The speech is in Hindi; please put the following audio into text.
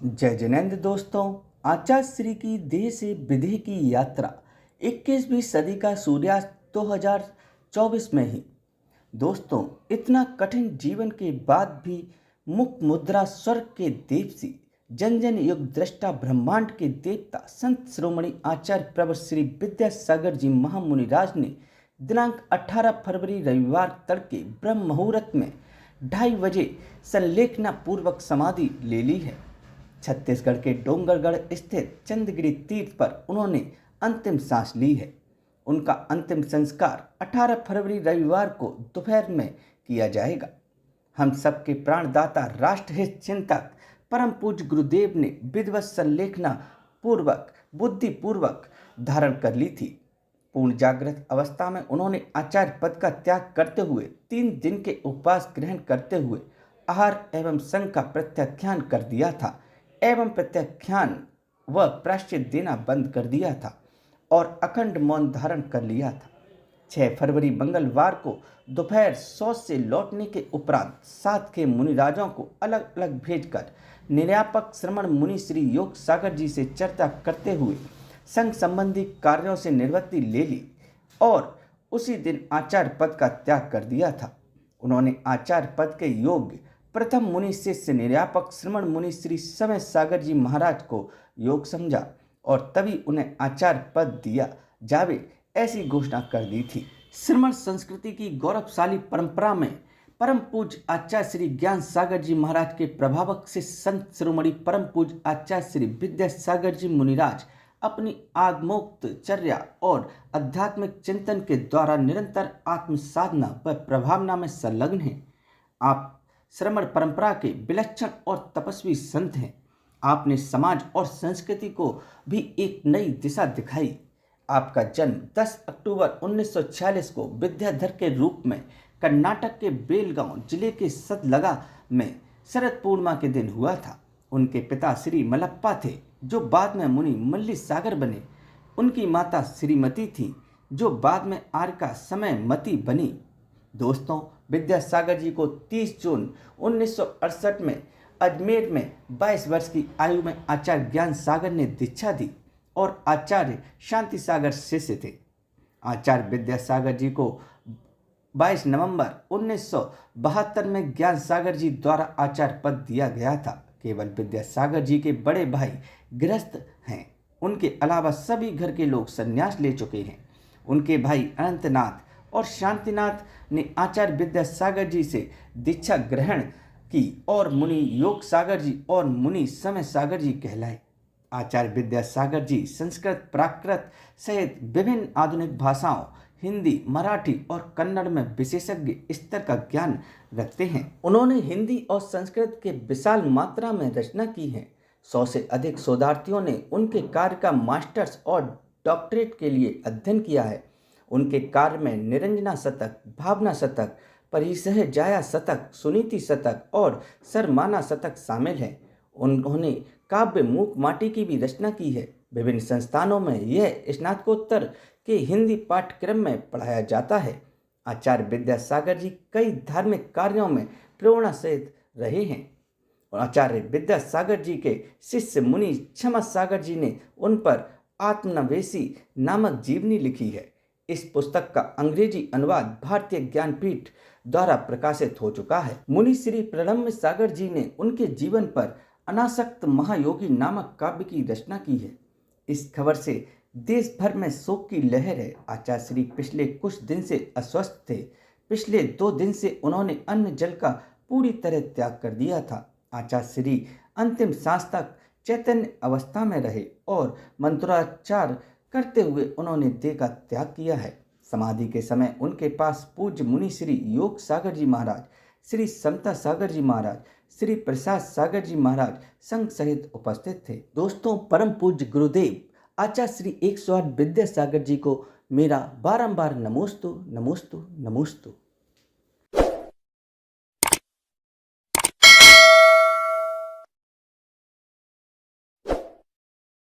जय जिनेन्द्र दोस्तों। आचार्य श्री की देह से विदेह की यात्रा 21वीं सदी का सूर्यास्त 2024 में ही। दोस्तों, इतना कठिन जीवन के बाद भी मुख मुद्रा स्वर्ग के देव सी जन जन युग दृष्टा ब्रह्मांड के देवता संत शिरोमणि आचार्य प्रवर श्री विद्यासागर जी महामुनिराज ने दिनांक 18 फरवरी रविवार तड़के ब्रह्म मुहूर्त में 2:30 बजे संलेखना पूर्वक समाधि ले ली है। छत्तीसगढ़ के डोंगरगढ़ स्थित चंद्रगिरी तीर्थ पर उन्होंने अंतिम सांस ली है। उनका अंतिम संस्कार 18 फरवरी रविवार को दोपहर में किया जाएगा। हम सबके प्राणदाता राष्ट्रहित चिंतक परम पूज्य गुरुदेव ने विधिवत संलेखना पूर्वक बुद्धिपूर्वक धारण कर ली थी। पूर्ण जागृत अवस्था में उन्होंने आचार्य पद का त्याग करते हुए 3 दिन के उपवास ग्रहण करते हुए आहार एवं संघ का प्रत्याख्यान कर दिया था एवं प्रत्याख्यान व प्रायश्चित देना बंद कर दिया था और अखंड मौन धारण कर लिया था। 6 फरवरी मंगलवार को दोपहर 100 से लौटने के उपरांत 7 के मुनिराजों को अलग अलग भेजकर निर्यापक श्रमण मुनि श्री योग सागर जी से चर्चा करते हुए संघ संबंधी कार्यों से निवृत्ति ले ली और उसी दिन आचार्य पद का त्याग कर दिया था। उन्होंने आचार्य पद के योग्य प्रथम मुनि शिष्य निर्यापक श्रमण मुनि श्री समय सागर जी महाराज को योग समझा और तभी उन्हें आचार्य पद दिया जावे ऐसी घोषणा कर दी थी। श्रमण संस्कृति की गौरवशाली परंपरा में परम पूज्य आचार्य श्री ज्ञान सागर जी महाराज के प्रभावक से संत शिरोमणि परम पूज्य आचार्य श्री विद्यासागर जी मुनिराज अपनी आगमोक्त चर्या और आध्यात्मिक चिंतन के द्वारा निरंतर आत्म साधना व प्रभावना में संलग्न हैं। आप श्रमण परंपरा के विलक्षण और तपस्वी संत हैं। आपने समाज और संस्कृति को भी एक नई दिशा दिखाई। आपका जन्म 10 अक्टूबर 1946 को विद्याधर के रूप में कर्नाटक के बेलगांव जिले के सतलगा में शरद पूर्णिमा के दिन हुआ था। उनके पिता श्री मलप्पा थे जो बाद में मुनि मल्ली सागर बने। उनकी माता श्रीमती थी जो बाद में आर्का समय मती बनी। दोस्तों, विद्यासागर जी को 30 जून 1968 में अजमेर में 22 वर्ष की आयु में आचार्य ज्ञान सागर ने दीक्षा दी और आचार्य शांति सागर शिष्य थे। आचार्य विद्यासागर जी को 22 नवंबर 1972 में ज्ञान सागर जी द्वारा आचार्य पद दिया गया था। केवल विद्यासागर जी के बड़े भाई गृहस्थ हैं। उनके अलावा सभी घर के लोग संन्यास ले चुके हैं। उनके भाई अनंतनाथ और शांतिनाथ ने आचार्य विद्यासागर जी से दीक्षा ग्रहण की और मुनि योग सागर जी और मुनि समय सागर जी कहलाए। आचार्य विद्यासागर जी संस्कृत प्राकृत सहित विभिन्न आधुनिक भाषाओं हिंदी मराठी और कन्नड़ में विशेषज्ञ स्तर का ज्ञान रखते हैं। उन्होंने हिंदी और संस्कृत के विशाल मात्रा में रचना की है। 100 से अधिक शोधार्थियों ने उनके कार्य का मास्टर्स और डॉक्टरेट के लिए अध्ययन किया है। उनके कार्य में निरंजना शतक, भावना शतक, परिसह जाया शतक, सुनीति शतक और सरमाना शतक शामिल हैं। उन्होंने काव्य मूक माटी की भी रचना की है। विभिन्न संस्थानों में यह स्नातकोत्तर के हिंदी पाठ्यक्रम में पढ़ाया जाता है। आचार्य विद्यासागर जी कई धार्मिक कार्यों में प्रेरणा सहित रहे हैं और आचार्य विद्यासागर जी के शिष्य मुनि क्षमा सागर जी ने उन पर आत्मनवेशी नामक जीवनी लिखी है। इस पुस्तक का अंग्रेजी अनुवाद भारतीय ज्ञानपीठ द्वारा प्रकाशित हो चुका है। मुनि श्री प्रणम्य सागर जी ने उनके जीवन पर अनासक्त महायोगी नामक काव्य की रचना की है। इस खबर से देश भर में शोक की लहर है। आचार्य श्री पिछले कुछ दिन से अस्वस्थ थे। पिछले 2 दिन से उन्होंने अन्न जल का पूरी तरह त्याग कर दिया था। आचार्य श्री अंतिम सांस तक चैतन्य अवस्था में रहे और मंत्रोच्चार करते हुए उन्होंने देह का त्याग किया है। समाधि के समय उनके पास पूज्य मुनि श्री योग सागर जी महाराज, श्री समता सागर जी महाराज, श्री प्रसाद सागर जी महाराज संघ सहित उपस्थित थे। दोस्तों, परम पूज्य गुरुदेव आचार्य श्री 108 विद्यासागर जी को मेरा बारंबार नमोस्तु नमोस्तु नमोस्तु।